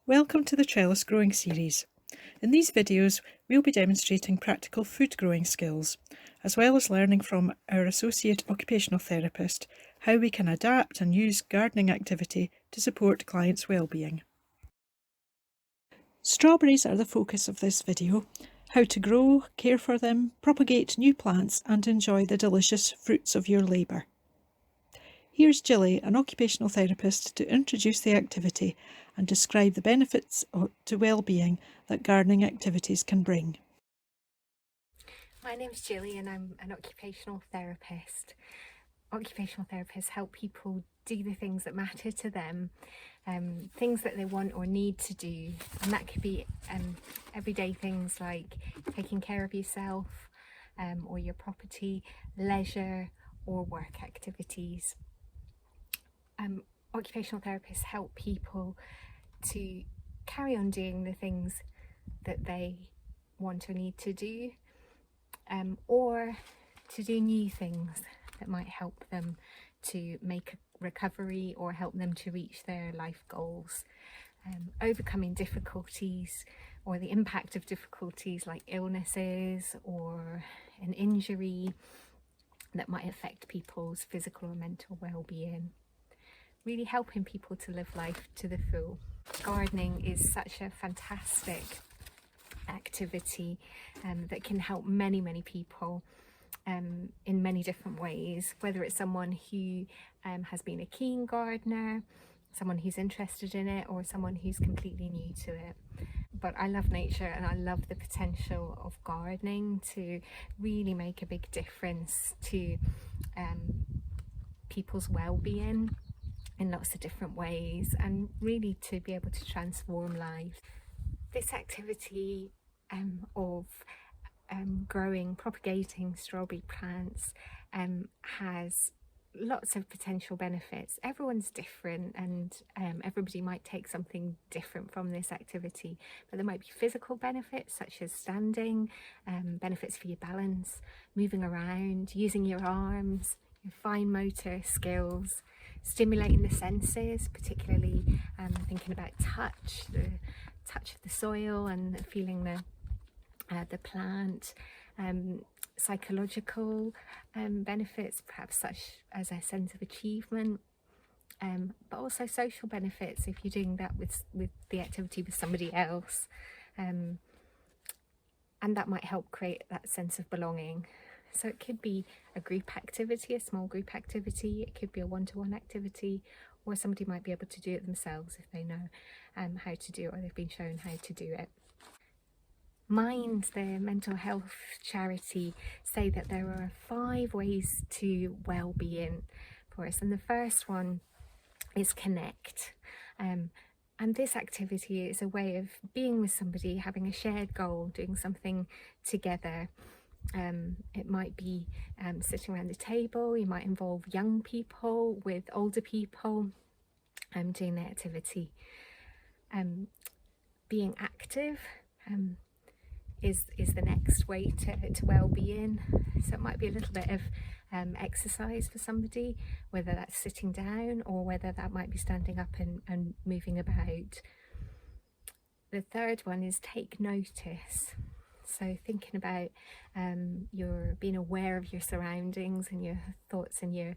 Welcome to the Trellis Growing Series. In these videos, we'll be demonstrating practical food growing skills, as well as learning from our Associate Occupational Therapist how we can adapt and use gardening activity to support clients' well-being. Strawberries are the focus of this video: how to grow, care for them, propagate new plants and enjoy the delicious fruits of your labour. Here's Gilly, an occupational therapist, to introduce the activity and describe the benefits to well-being that gardening activities can bring. My name's Gilly and I'm an occupational therapist. Occupational therapists help people do the things that matter to them, things that they want or need to do, and that could be everyday things like taking care of yourself or your property, leisure or work activities. Occupational therapists help people to carry on doing the things that they want or need to do, or to do new things that might help them to make a recovery or help them to reach their life goals. Overcoming difficulties or the impact of difficulties like illnesses or an injury that might affect people's physical or mental well-being. Really helping people to live life to the full. Gardening is such a fantastic activity that can help many people in many different ways, whether it's someone who has been a keen gardener, someone who's interested in it, or someone who's completely new to it. But I love nature and I love the potential of gardening to really make a big difference to people's well-being in lots of different ways, and really to be able to transform life. This activity of propagating strawberry plants has lots of potential benefits. Everyone's different and everybody might take something different from this activity, but there might be physical benefits such as standing, benefits for your balance, moving around, using your arms, your fine motor skills, stimulating the senses, particularly thinking about touch, the touch of the soil and feeling the plant, psychological benefits, perhaps such as a sense of achievement, but also social benefits if you're doing that with the activity with somebody else, and that might help create that sense of belonging. So it could be a group activity, a small group activity, it could be a one-to-one activity, or somebody might be able to do it themselves if they know how to do it or they've been shown how to do it. Mind, the mental health charity, say that there are 5 ways to well-being for us, and the first one is connect. And this activity is a way of being with somebody, having a shared goal, doing something together. It might be sitting around the table. You might involve young people with older people doing the activity. Being active is the next way to well-being. So it might be a little bit of exercise for somebody, whether that's sitting down or whether that might be standing up and moving about. The third one is take notice. So thinking about your being aware of your surroundings and your thoughts and your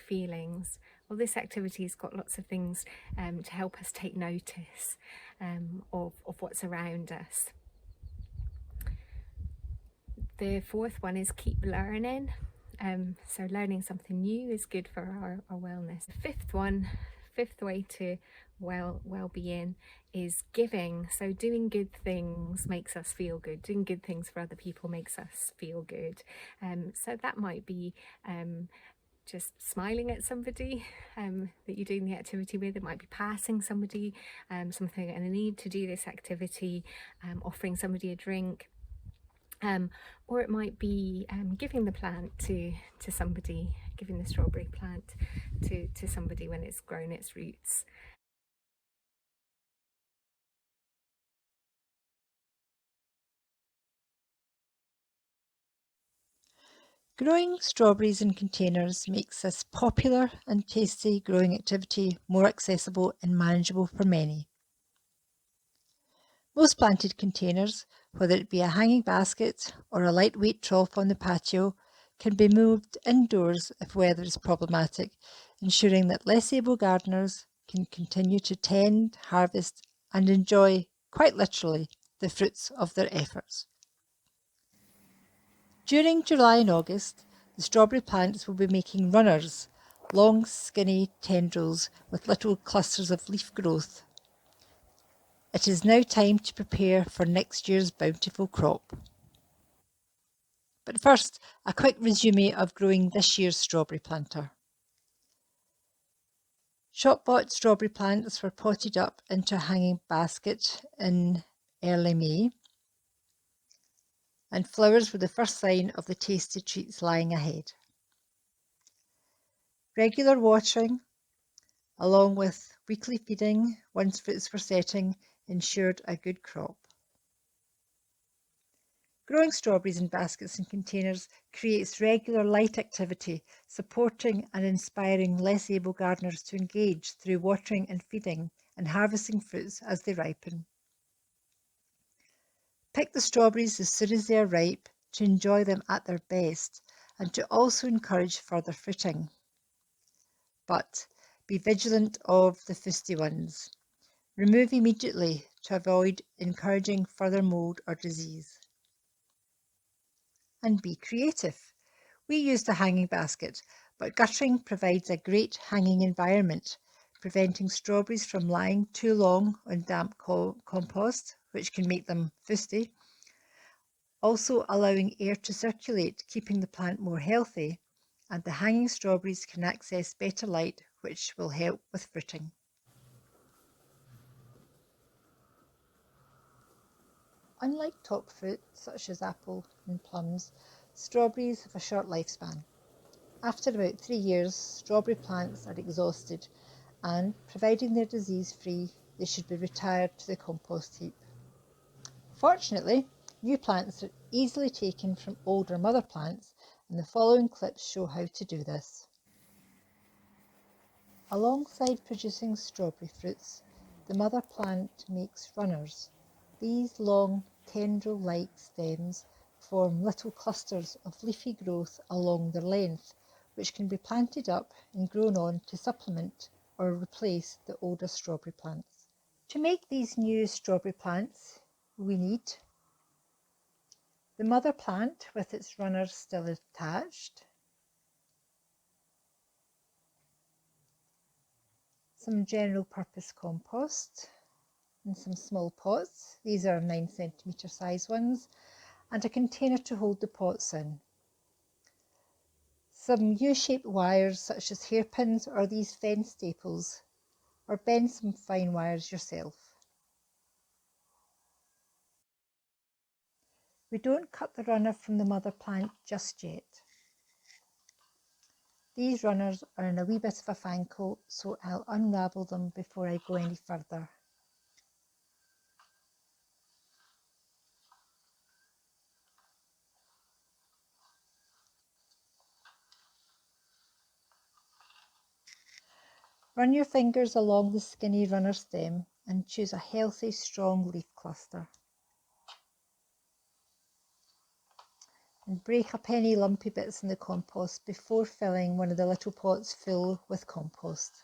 feelings. Well, this activity's got lots of things to help us take notice of what's around us. The fourth one is keep learning. So learning something new is good for our wellness. The fifth way to well-being is giving. So doing good things makes us feel good. Doing good things for other people makes us feel good. So that might be just smiling at somebody that you're doing the activity with. It might be passing somebody something and a need to do this activity, offering somebody a drink. Or it might be giving the plant to somebody, giving the strawberry plant to somebody when it's grown its roots. Growing strawberries in containers makes this popular and tasty growing activity more accessible and manageable for many. Most planted containers, whether it be a hanging basket or a lightweight trough on the patio, can be moved indoors if weather is problematic, ensuring that less able gardeners can continue to tend, harvest and enjoy, quite literally, the fruits of their efforts. During July and August, the strawberry plants will be making runners, long skinny tendrils with little clusters of leaf growth. It is now time to prepare for next year's bountiful crop. But first, a quick resume of growing this year's strawberry planter. Shop-bought strawberry plants were potted up into a hanging basket in early May, and flowers were the first sign of the tasty treats lying ahead. Regular watering, along with weekly feeding once fruits were setting, ensured a good crop. Growing strawberries in baskets and containers creates regular light activity, supporting and inspiring less able gardeners to engage through watering and feeding and harvesting fruits as they ripen. Pick the strawberries as soon as they are ripe to enjoy them at their best and to also encourage further fruiting. But be vigilant of the fusty ones. Remove immediately to avoid encouraging further mould or disease. And be creative. We used a hanging basket, but guttering provides a great hanging environment, preventing strawberries from lying too long on damp compost, which can make them fusty, also allowing air to circulate, keeping the plant more healthy, and the hanging strawberries can access better light, which will help with fruiting. Unlike top fruit, such as apple and plums, strawberries have a short lifespan. After about 3 years, strawberry plants are exhausted and, providing they're disease-free, they should be retired to the compost heap. Fortunately, new plants are easily taken from older mother plants, and the following clips show how to do this. Alongside producing strawberry fruits, the mother plant makes runners. These long tendril-like stems form little clusters of leafy growth along their length, which can be planted up and grown on to supplement or replace the older strawberry plants. To make these new strawberry plants, we need the mother plant with its runners still attached, some general purpose compost in some small pots. These are 9 centimetre size ones, and a container to hold the pots in. Some U-shaped wires such as hairpins or these fence staples, or bend some fine wires yourself. We don't cut the runner from the mother plant just yet. These runners are in a wee bit of a fangle, so I'll unravel them before I go any further. Run your fingers along the skinny runner stem and choose a healthy, strong leaf cluster. And break up any lumpy bits in the compost before filling one of the little pots full with compost.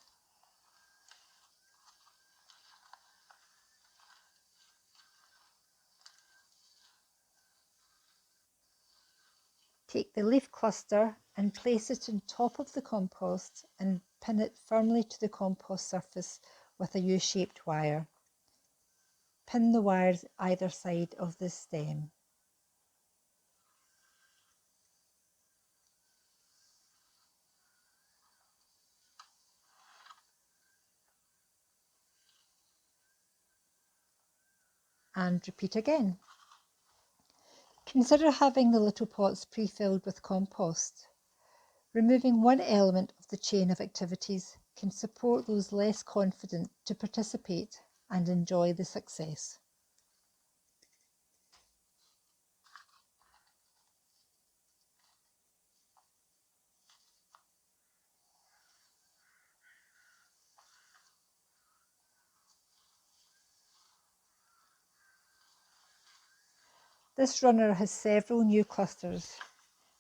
Take the leaf cluster and place it on top of the compost and pin it firmly to the compost surface with a U-shaped wire. Pin the wires either side of the stem. And repeat again. Consider having the little pots pre-filled with compost. Removing one element of the chain of activities can support those less confident to participate and enjoy the success. This runner has several new clusters.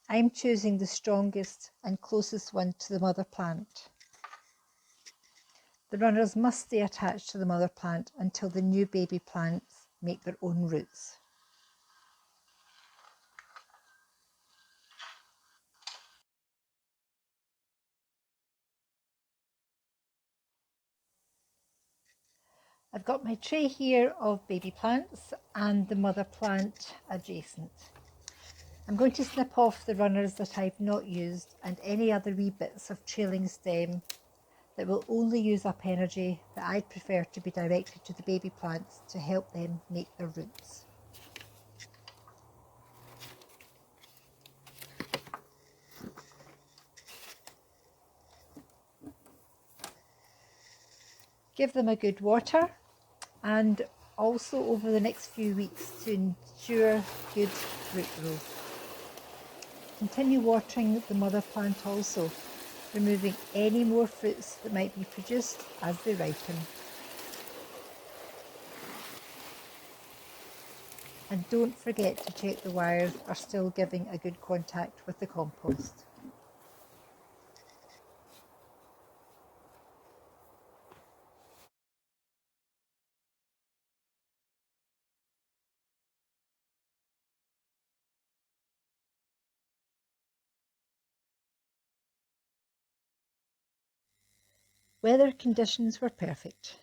I'm choosing the strongest and closest one to the mother plant. The runners must stay attached to the mother plant until the new baby plants make their own roots. I've got my tray here of baby plants and the mother plant adjacent. I'm going to snip off the runners that I've not used and any other wee bits of trailing stem that will only use up energy that I'd prefer to be directed to the baby plants to help them make their roots. Give them a good water and also over the next few weeks to ensure good root growth. Continue watering the mother plant also, removing any more fruits that might be produced as they ripen. And don't forget to check the wires are still giving a good contact with the compost. Weather conditions were perfect.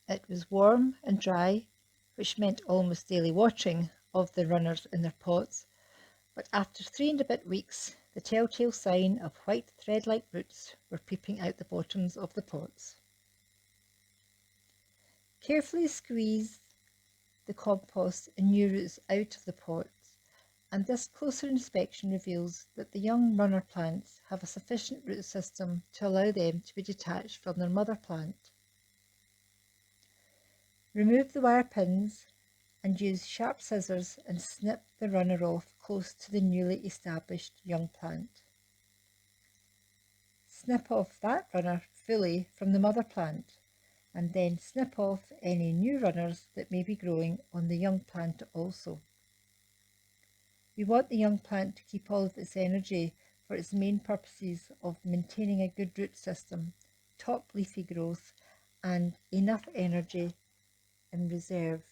It was warm and dry, which meant almost daily watering of the runners in their pots, but after 3 and a bit weeks, the telltale sign of white thread-like roots were peeping out the bottoms of the pots. Carefully squeeze the compost and new roots out of the pots, and this closer inspection reveals that the young runner plants have a sufficient root system to allow them to be detached from their mother plant. Remove the wire pins and use sharp scissors and snip the runner off close to the newly established young plant. Snip off that runner fully from the mother plant and then snip off any new runners that may be growing on the young plant also. We want the young plant to keep all of its energy for its main purposes of maintaining a good root system, top leafy growth and enough energy in reserve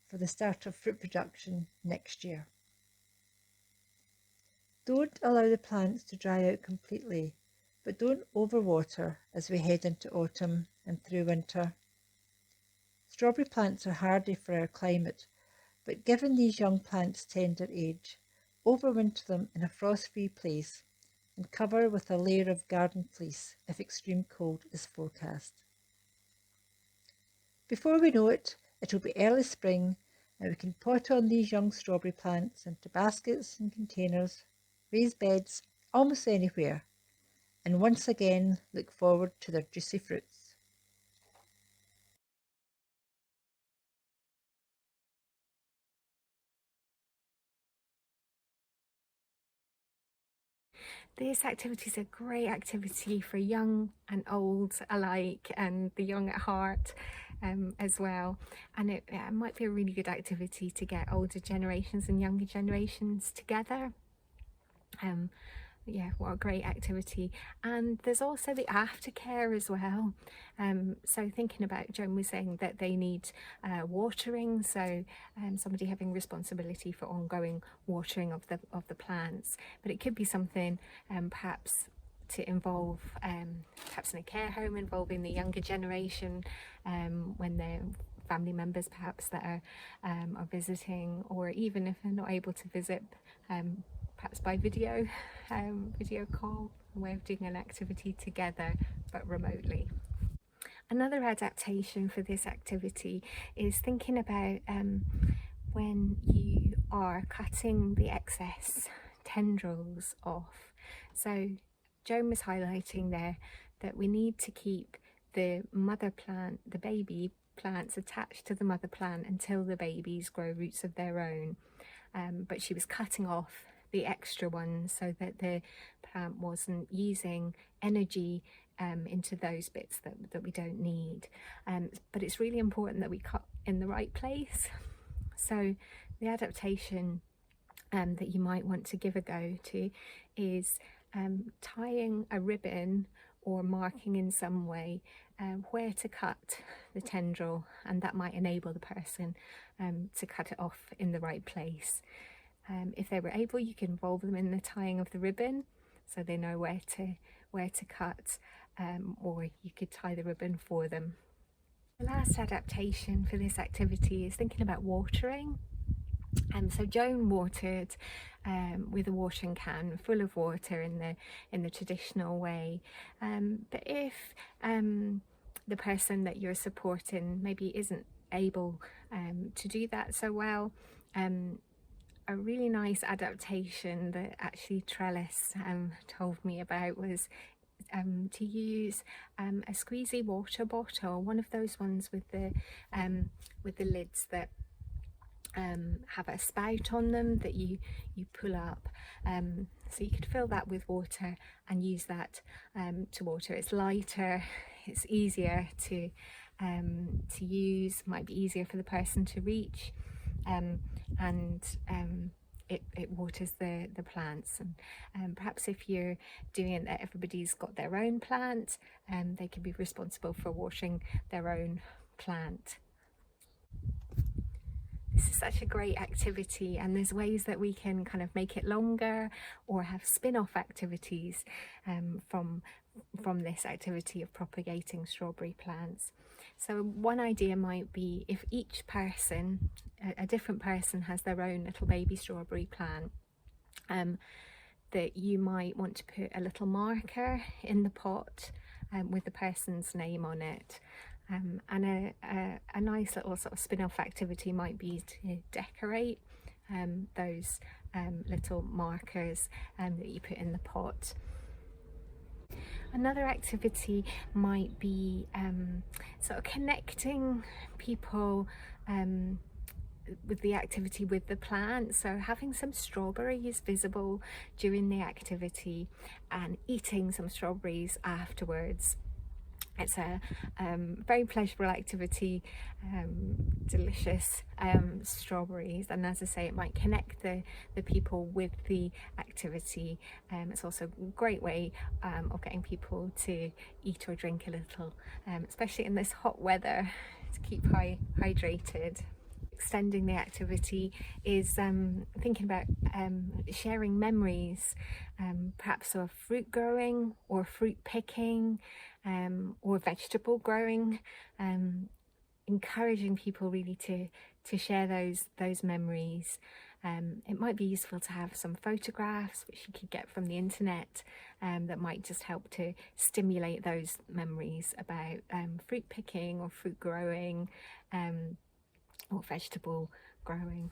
for the start of fruit production next year. Don't allow the plants to dry out completely, but don't overwater as we head into autumn and through winter. Strawberry plants are hardy for our climate, but given these young plants' tender age, overwinter them in a frost-free place and cover with a layer of garden fleece if extreme cold is forecast. Before we know it, it'll be early spring and we can pot on these young strawberry plants into baskets and containers, raised beds, almost anywhere, and once again look forward to their juicy fruits. This activity is a great activity for young and old alike, and the young at heart as well. And it might be a really good activity to get older generations and younger generations together. Yeah, what a great activity. And there's also the aftercare as well. So thinking about, Joan was saying that they need watering, so somebody having responsibility for ongoing watering of the plants, but it could be something perhaps to involve perhaps in a care home, involving the younger generation when they're family members perhaps that are visiting, or even if they're not able to visit, perhaps by video call, a way of doing an activity together but remotely. Another adaptation for this activity is thinking about when you are cutting the excess tendrils off. So Joan was highlighting there that we need to keep the mother plant, the baby plants, attached to the mother plant until the babies grow roots of their own. But she was cutting off the extra ones so that the plant wasn't using energy into those bits that we don't need. But it's really important that we cut in the right place. So The adaptation that you might want to give a go to is tying a ribbon or marking in some way where to cut the tendril, and that might enable the person to cut it off in the right place. If they were able, you can involve them in the tying of the ribbon so they know where to cut, or you could tie the ribbon for them. The last adaptation for this activity is thinking about watering. So Joan watered with a watering can full of water in the traditional way, but if the person that you're supporting maybe isn't able to do that so well, a really nice adaptation that actually Trellis told me about was to use a squeezy water bottle, one of those ones with the lids that have a spout on them that you pull up, so you could fill that with water and use that to water. It's lighter, it's easier to use, might be easier for the person to reach, and it waters the plants. And perhaps if you're doing it that everybody's got their own plant, they can be responsible for watering their own plant. This is such a great activity, and there's ways that we can kind of make it longer or have spin-off activities from this activity of propagating strawberry plants. So one idea might be if each person, a different person, has their own little baby strawberry plant, that you might want to put a little marker in the pot with the person's name on it. And a nice little sort of spin-off activity might be to decorate those little markers that you put in the pot. Another activity might be sort of connecting people with the activity with the plant, so having some strawberries visible during the activity and eating some strawberries afterwards. It's a very pleasurable activity, delicious strawberries, and as I say, it might connect the people with the activity. It's also a great way of getting people to eat or drink a little, especially in this hot weather, to keep hydrated. Extending the activity is thinking about sharing memories, perhaps of fruit growing or fruit picking, or vegetable growing, encouraging people really to share those memories. It might be useful to have some photographs which you could get from the internet that might just help to stimulate those memories about fruit picking or fruit growing, or vegetable growing.